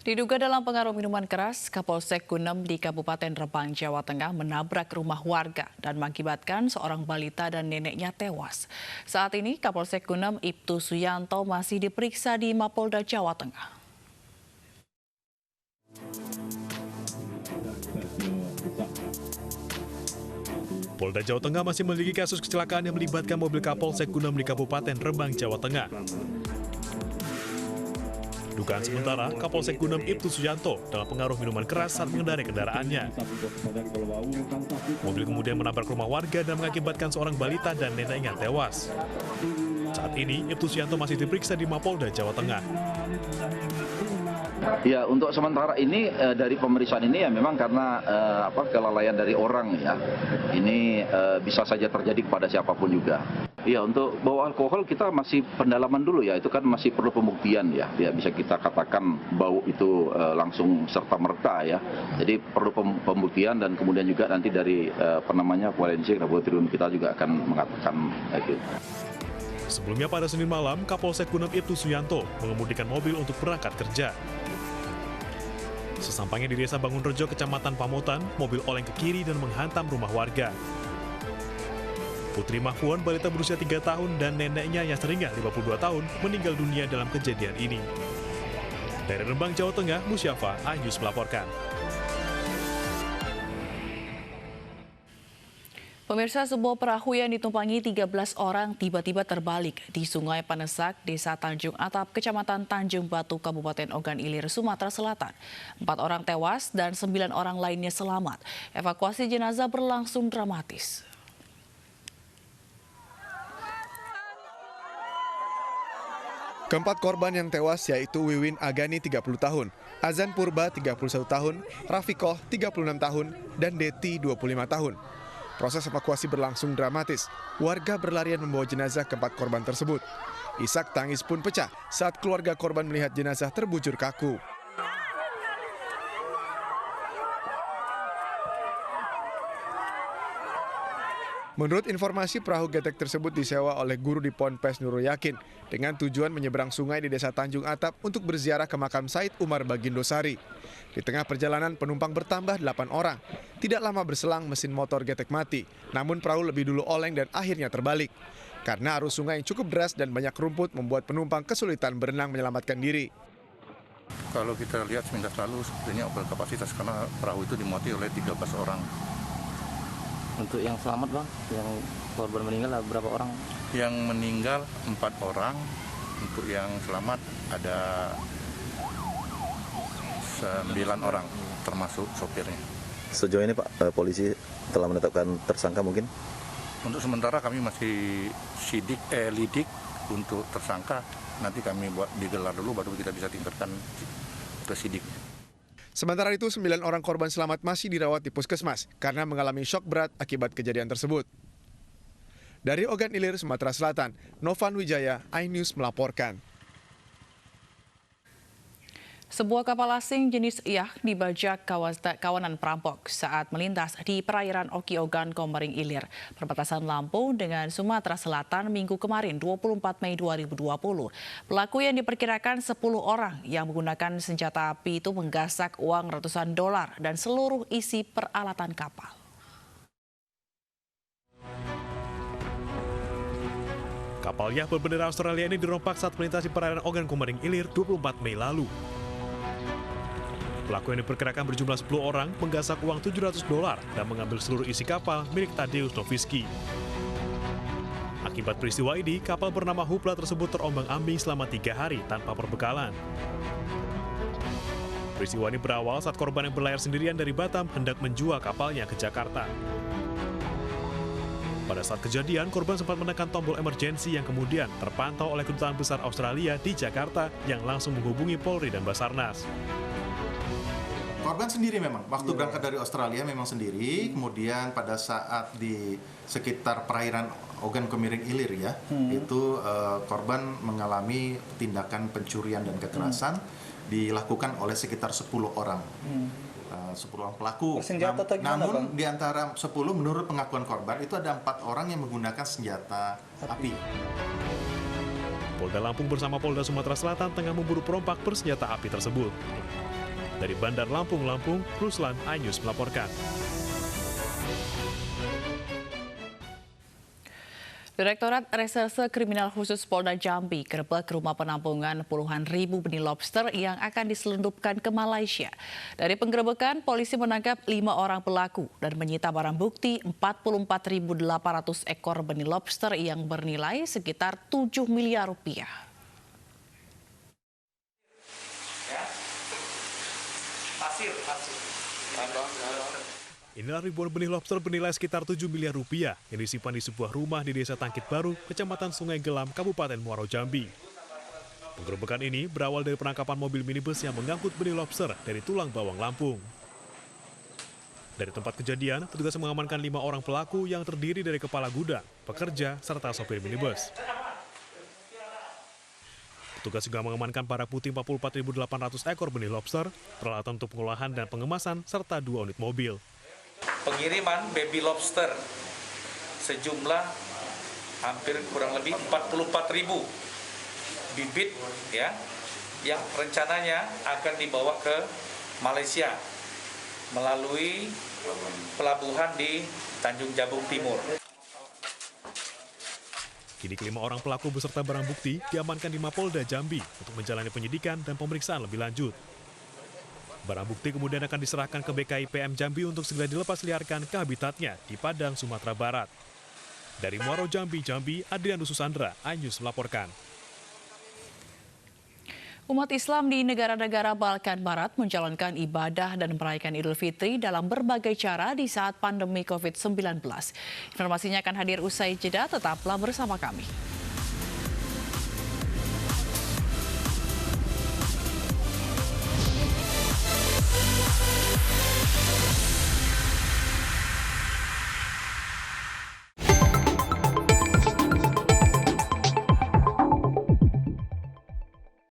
Diduga dalam pengaruh minuman keras, Kapolsek Gunem di Kabupaten Rembang, Jawa Tengah menabrak rumah warga dan mengakibatkan seorang balita dan neneknya tewas. Saat ini Kapolsek Gunem Ibtu Suyanto masih diperiksa di Mapolda Jawa Tengah. Polda Jawa Tengah masih melidiki kasus kecelakaan yang melibatkan mobil Kapolsek Gunem di Kabupaten Rembang, Jawa Tengah. Dugaan sementara, Kapolsek Gunem Ibtu Suyanto dalam pengaruh minuman keras saat mengendarai kendaraannya. Mobil kemudian menabrak rumah warga dan mengakibatkan seorang balita dan neneknya tewas. Saat ini, Ibtu Suyanto masih diperiksa di Mapolda Jawa Tengah. Ya, untuk sementara ini dari pemeriksaan ini ya memang karena kelalaian dari orang ya. Ini bisa saja terjadi kepada siapapun juga. Ya, untuk bau alkohol kita masih pendalaman dulu ya, itu kan masih perlu pembuktian ya. Ya bisa kita katakan bau itu langsung serta-merta ya. Jadi perlu pembuktian dan kemudian juga nanti dari forensik laboratorium kita juga akan mengatakan itu. Sebelumnya pada Senin malam, Kapolsek Gunem Ibtu Suyanto mengemudikan mobil untuk berangkat kerja. Sesampainya di Desa Bangunrejo, Kecamatan Pamotan, mobil oleng ke kiri dan menghantam rumah warga. Putri Mahfuan, balita berusia 3 tahun, dan neneknya yang seringah 52 tahun meninggal dunia dalam kejadian ini. Dari Rembang, Jawa Tengah, Musyafa Ayus melaporkan. Pemirsa, sebuah perahu yang ditumpangi 13 orang tiba-tiba terbalik di Sungai Panesak, Desa Tanjung Atap, Kecamatan Tanjung Batu, Kabupaten Ogan Ilir, Sumatera Selatan. 4 orang tewas dan 9 orang lainnya selamat. Evakuasi jenazah berlangsung dramatis. Keempat korban yang tewas yaitu Wiwin Agani 30 tahun, Azan Purba 31 tahun, Rafikoh 36 tahun, dan Deti 25 tahun. Proses evakuasi berlangsung dramatis. Warga berlarian membawa jenazah keempat korban tersebut. Isak tangis pun pecah saat keluarga korban melihat jenazah terbujur kaku. Menurut informasi, perahu getek tersebut disewa oleh guru di Ponpes Nurul Yakin dengan tujuan menyeberang sungai di Desa Tanjung Atap untuk berziarah ke makam Said Umar Bagindosari. Di tengah perjalanan, penumpang bertambah 8 orang. Tidak lama berselang, mesin motor getek mati, namun perahu lebih dulu oleng dan akhirnya terbalik. Karena arus sungai yang cukup deras dan banyak rumput membuat penumpang kesulitan berenang menyelamatkan diri. Kalau kita lihat semenjak lalu, sebenarnya over kapasitas karena perahu itu dimuati oleh 13 orang. Untuk yang selamat bang, yang korban meninggal berapa orang? Yang meninggal 4 orang, untuk yang selamat ada 9 orang, termasuk sopirnya. Sejauh ini Pak, polisi telah menetapkan tersangka mungkin? Untuk sementara kami masih lidik untuk tersangka, nanti kami buat digelar dulu baru kita bisa tingkatkan ke sidik. Sementara itu, 9 orang korban selamat masih dirawat di puskesmas karena mengalami syok berat akibat kejadian tersebut. Dari Ogan Ilir, Sumatera Selatan, Novan Wijaya, iNews melaporkan. Sebuah kapal asing jenis yacht dibajak kawanan perampok saat melintas di perairan Oki Ogan, Komering Ilir, perbatasan Lampung dengan Sumatera Selatan Minggu kemarin 24 Mei 2020. Pelaku yang diperkirakan 10 orang yang menggunakan senjata api itu menggasak uang ratusan dolar dan seluruh isi peralatan kapal. Kapal yacht berbendera Australia ini dirompak saat melintasi perairan Ogan, Komering Ilir 24 Mei lalu. Pelaku yang diperkirakan berjumlah 10 orang menggasak uang 700 dolar dan mengambil seluruh isi kapal milik Tadeusz Nowitzki. Akibat peristiwa ini, kapal bernama Hupla tersebut terombang-ambing selama 3 hari tanpa perbekalan. Peristiwa ini berawal saat korban yang berlayar sendirian dari Batam hendak menjual kapalnya ke Jakarta. Pada saat kejadian, korban sempat menekan tombol emergensi yang kemudian terpantau oleh Kedutaan Besar Australia di Jakarta yang langsung menghubungi Polri dan Basarnas. Korban sendiri memang, waktu berangkat dari Australia memang sendiri, kemudian pada saat di sekitar perairan Ogan Komering Ilir ya, itu korban mengalami tindakan pencurian dan kekerasan dilakukan oleh sekitar 10 orang. 10 orang pelaku. Namun di antara 10 menurut pengakuan korban itu ada 4 orang yang menggunakan senjata api. Polda Lampung bersama Polda Sumatera Selatan tengah memburu perompak bersenjata api tersebut. Dari Bandar Lampung, Ruslan, iNews melaporkan. Direktorat Reserse Kriminal Khusus Polda Jambi gerebek rumah penampungan puluhan ribu benih lobster yang akan diselundupkan ke Malaysia. Dari penggerebekan, polisi menangkap 5 orang pelaku dan menyita barang bukti 44.800 ekor benih lobster yang bernilai sekitar 7 miliar rupiah. Inilah ribuan benih lobster bernilai sekitar 7 miliar rupiah yang disimpan di sebuah rumah di Desa Tangkit Baru, Kecamatan Sungai Gelam, Kabupaten Muaro Jambi. Penggerebekan ini berawal dari penangkapan mobil minibus yang mengangkut benih lobster dari Tulang Bawang, Lampung. Dari tempat kejadian, petugas mengamankan 5 orang pelaku yang terdiri dari kepala gudang, pekerja, serta sopir minibus. Petugas juga mengamankan barang putih 44.800 ekor benih lobster, peralatan untuk pengolahan dan pengemasan, serta 2 unit mobil. Pengiriman baby lobster sejumlah hampir kurang lebih 44.000 bibit ya, yang rencananya akan dibawa ke Malaysia melalui pelabuhan di Tanjung Jabung Timur. Kini kelima orang pelaku beserta barang bukti diamankan di Mapolda Jambi untuk menjalani penyidikan dan pemeriksaan lebih lanjut. Barang bukti kemudian akan diserahkan ke BKIPM Jambi untuk segera dilepas liarkan ke habitatnya di Padang, Sumatera Barat. Dari Muaro Jambi, Adrian Susandra, iNews melaporkan. Umat Islam di negara-negara Balkan Barat menjalankan ibadah dan merayakan Idul Fitri dalam berbagai cara di saat pandemi COVID-19. Informasinya akan hadir usai jeda, tetaplah bersama kami.